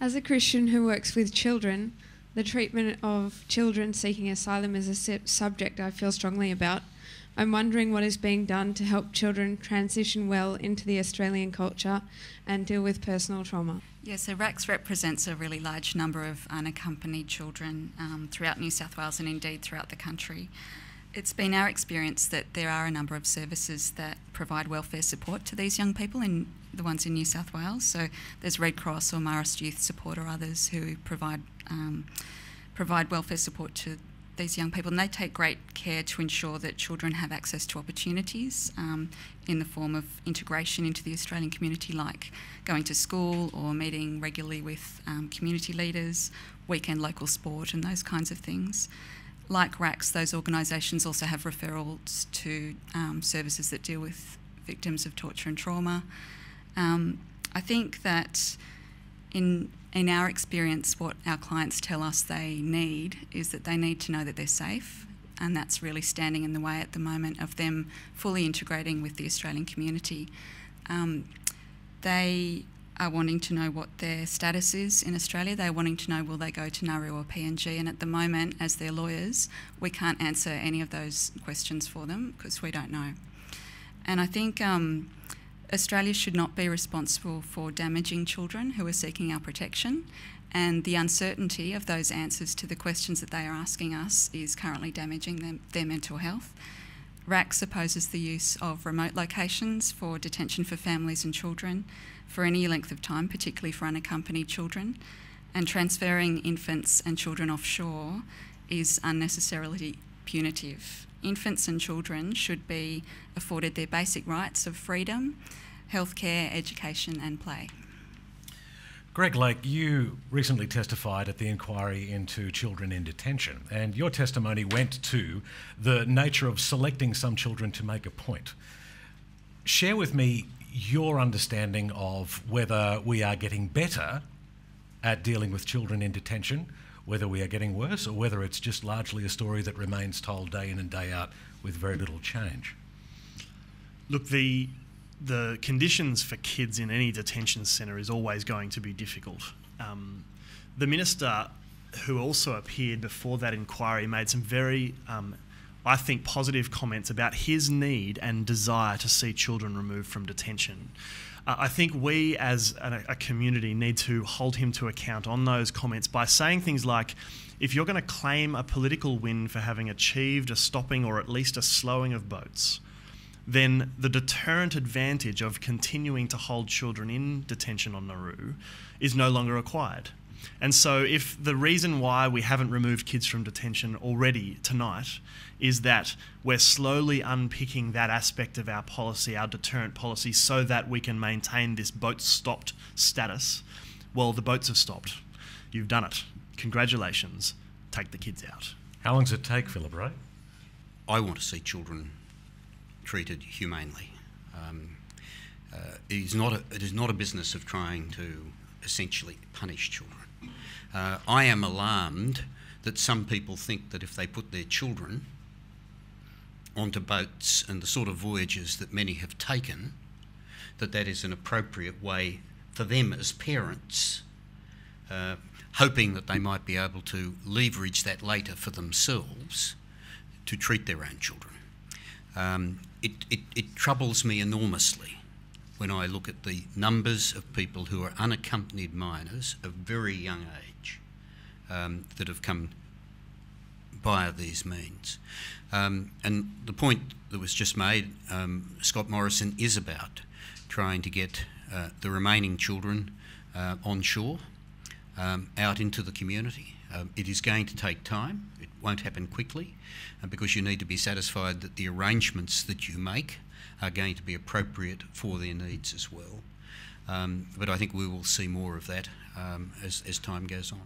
As a Christian who works with children, the treatment of children seeking asylum is a subject I feel strongly about. I'm wondering what is being done to help children transition well into the Australian culture and deal with personal trauma. Yeah, so RACS represents a really large number of unaccompanied children throughout New South Wales and indeed throughout the country. It's been our experience that there are a number of services that provide welfare support to these young people, the ones in New South Wales. So there's Red Cross or Marist Youth Support or others who provide welfare support to these young people, and they take great care to ensure that children have access to opportunities in the form of integration into the Australian community, like going to school or meeting regularly with community leaders, weekend local sport and those kinds of things. Like RACS, those organisations also have referrals to services that deal with victims of torture and trauma. I think that in our experience, what our clients tell us they need is that they need to know that they're safe, and that's really standing in the way at the moment of them fully integrating with the Australian community. They are wanting to know what their status is in Australia. They're wanting to know will they go to Nauru or PNG, and at the moment, as their lawyers, we can't answer any of those questions for them because we don't know. And I think Australia should not be responsible for damaging children who are seeking our protection, and the uncertainty of those answers to the questions that they are asking us is currently damaging their mental health. RACS opposes the use of remote locations for detention for families and children for any length of time, particularly for unaccompanied children, and transferring infants and children offshore is unnecessarily punitive. Infants and children should be afforded their basic rights of freedom, healthcare, education and play. Greg Lake, you recently testified at the inquiry into children in detention, and your testimony went to the nature of selecting some children to make a point. Share with me your understanding of whether we are getting better at dealing with children in detention, whether we are getting worse, or whether it's just largely a story that remains told day in and day out with very little change. Look, the conditions for kids in any detention centre is always going to be difficult. The minister, who also appeared before that inquiry, made some very, I think, positive comments about his need and desire to see children removed from detention. I think we as a community need to hold him to account on those comments by saying things like, if you're going to claim a political win for having achieved a stopping or at least a slowing of boats, then the deterrent advantage of continuing to hold children in detention on Nauru is no longer required. And so if the reason why we haven't removed kids from detention already tonight is that we're slowly unpicking that aspect of our policy, our deterrent policy, so that we can maintain this boat stopped status, well, the boats have stopped. You've done it. Congratulations. Take the kids out. How long does it take, Philip Ray? I want to see children treated humanely. It is not a business of trying to essentially punish children. I am alarmed that some people think that if they put their children onto boats and the sort of voyages that many have taken, that is an appropriate way for them as parents, hoping that they might be able to leverage that later for themselves to treat their own children. It troubles me enormously when I look at the numbers of people who are unaccompanied minors of very young age that have come via these means. And the point that was just made, Scott Morrison, is about trying to get the remaining children on shore, out into the community. It is going to take time. It won't happen quickly because you need to be satisfied that the arrangements that you make are going to be appropriate for their needs as well. But I think we will see more of that as time goes on.